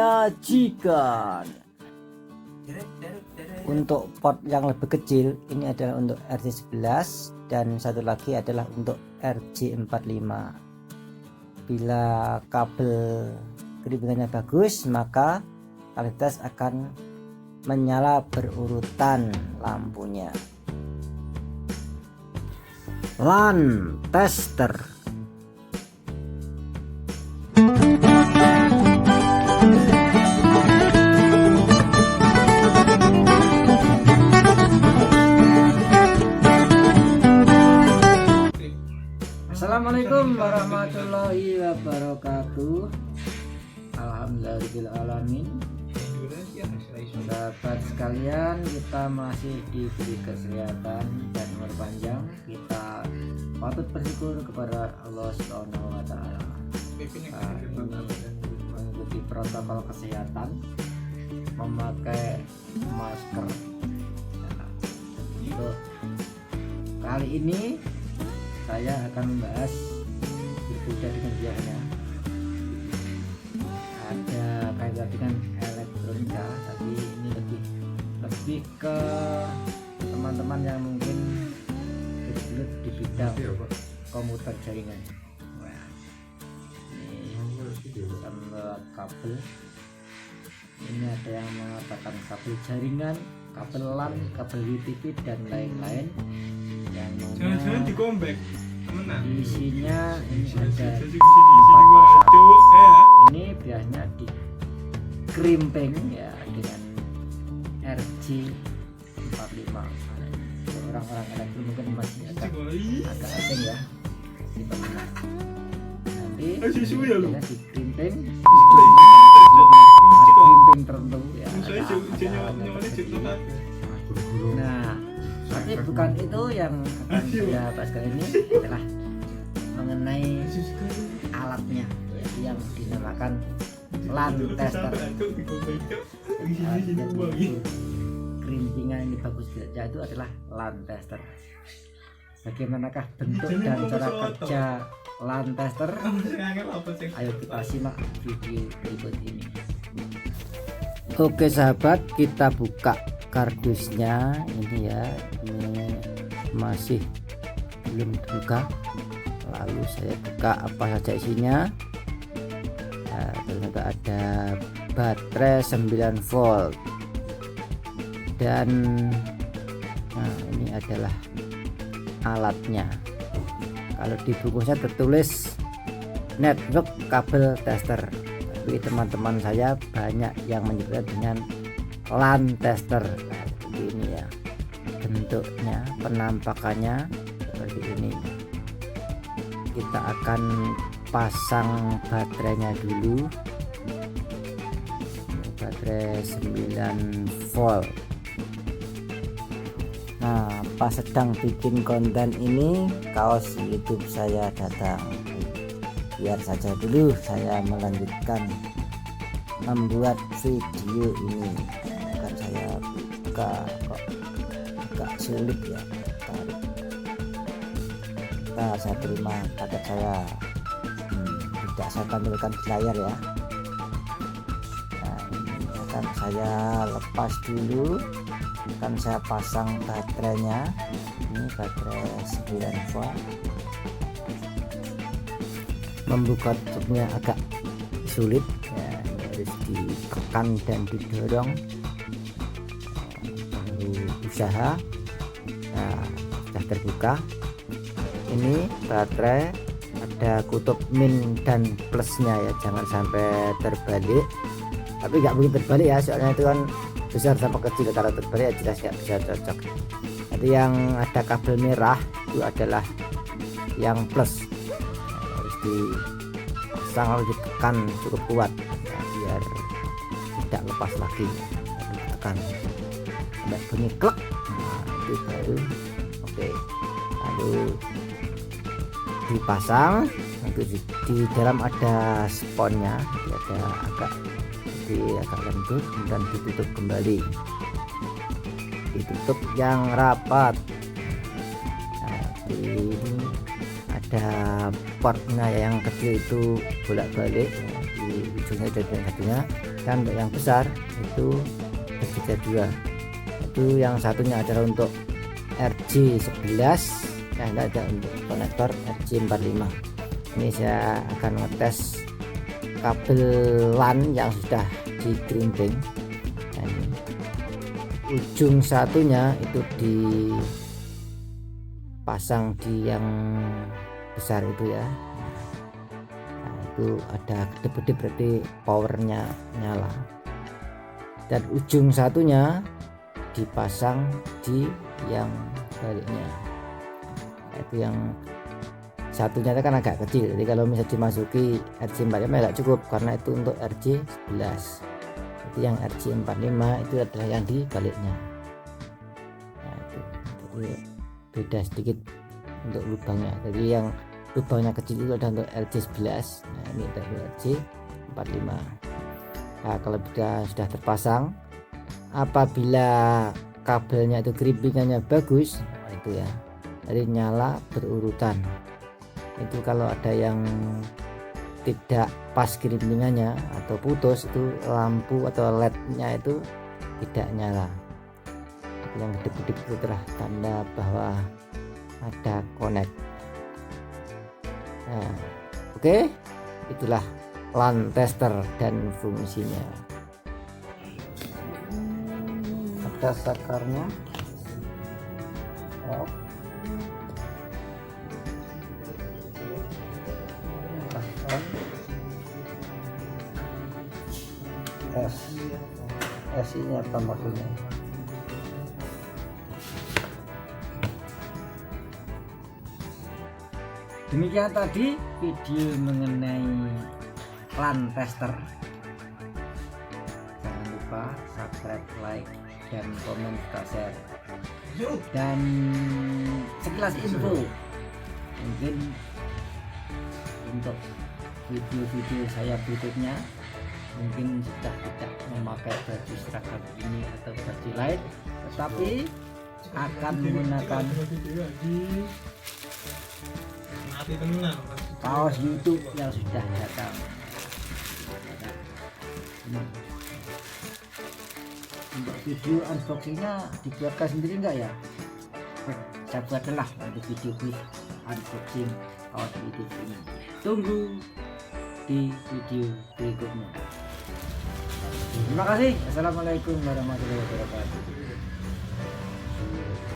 menyajikan. Untuk port yang lebih kecil ini adalah untuk RJ11 dan satu lagi adalah untuk RJ45. Bila kabel kerimpingannya bagus, maka kualitas akan menyala berurutan lampunya. LAN tester. Assalamualaikum warahmatullahi wabarakatuh. Alhamdulillahirrahmanirrahim. Sahabat sekalian, kita masih diberi kesehatan dan umur panjang. Kita patut bersyukur kepada Allah Subhanahu wa Ta'ala. Mengikuti protokol kesehatan, memakai masker. Untuk kali ini saya akan membahas berbeda dengan biasanya. Ada kaitan dengan elektronika, tapi ini lebih ke teman-teman yang mungkin gelut di bidang komputer jaringan. Nah, ini kabel. Ini ada yang mengatakan kabel jaringan, kabel LAN, kabel UTP dan lain-lain. Yang jangan dikombek isinya ini ada 4 pasang. Ini biasanya di krimping ya dengan RJ45. Orang-orang elektro mungkin masih agak asing ya di bangunan. Nanti biasanya di krimping tertentu ya. Nah, tapi bukan itu yang akan saya bahas kali ini, adalah mengenai alatnya yang dinamakan LAN tester. Kerimpingan ini bagus tidak, itu adalah LAN tester. Bagaimanakah bentuk dan cara kerja LAN tester? Ayo kita simak video berikut ini. Oke sahabat, kita buka kardusnya ini ya. Ini masih belum dibuka. Lalu saya buka apa saja isinya. Nah, ternyata ada baterai 9 volt dan nah, ini adalah alatnya. Kalau di bukunya tertulis network kabel tester, tapi teman-teman saya banyak yang menyebutnya dengan LAN tester. Nah, seperti ini ya bentuknya, penampakannya seperti ini. Kita akan pasang baterainya dulu. Baterai 9 volt. Nah, pas sedang bikin konten ini kaos YouTube saya datang. Biar saja dulu saya melanjutkan membuat video ini. Kan saya buka kok agak sulit ya. Saya terima paket saya, tidak saya tampilkan di layar ya. Nah, ini akan saya lepas dulu, akan saya pasang baterainya. Ini baterai 9 volt. Membuka tutupnya agak sulit ya, harus ditekan dan didorong. Perlu usaha. Nah, sudah terbuka. Ini baterai ada kutub min dan plusnya ya, jangan sampai terbalik. Tapi nggak mungkin terbalik ya, soalnya itu kan besar sama kecil. Kalau terbalik ya jelas nggak bisa cocok. Nanti yang ada kabel merah itu adalah yang plus. Nah, harus dipasang lalu ditekan cukup kuat ya, biar tidak lepas lagi. Tekan sampai bunyi klek. Nah, itu baru oke. Lalu dipasang. Nanti di dalam ada sponnya, ada agak lembut, dan ditutup kembali, ditutup yang rapat. Nah, ini ada portnya yang kecil itu bolak-balik di hasilnya dari satunya. Dan untuk yang besar itu berbeda dua, itu yang satunya adalah untuk RJ11 yang ada untuk konektor RJ45. Ini saya akan ngetes kabel LAN yang sudah di grinding. Dan ujung satunya itu dipasang di yang besar itu ya. Nah, itu ada kedip-kedip berarti powernya nyala. Dan ujung satunya dipasang di yang baliknya. Itu yang satunya kan agak kecil, jadi kalau misalnya dimasuki RJ45 agak cukup karena itu untuk RJ11. Itu yang RJ45 itu adalah yang di baliknya. Nah, itu jadi beda sedikit untuk lubangnya. Jadi yang lubangnya kecil itu adalah untuk RJ11. Nah, ini untuk RJ45. Nah, kalau sudah terpasang, apabila kabelnya itu crimpingannya bagus, nah itu ya, jadi nyala berurutan. Itu kalau ada yang tidak pas crimpingannya atau putus, itu lampu atau LED-nya itu tidak nyala. Yang kedip-kedip itu adalah tanda bahwa ada connect. Nah, oke, itulah LAN tester dan fungsinya. Ada sakarnya. S ini apa maksudnya? Demikian tadi video mengenai LAN tester. Jangan lupa subscribe, like, dan komen, share. Dan sekilas info, mungkin untuk video-video saya berikutnya mungkin sudah tidak memakai baju seragam ini atau baju lain, tetapi akan menggunakan kaos YouTube yang sudah datang. Untuk video unboxingnya dibuatkan sendiri enggak ya? Saya buatlah nanti video unboxing kaos YouTube ini. Tunggu di video berikutnya. Terima kasih. Assalamualaikum warahmatullahi wabarakatuh.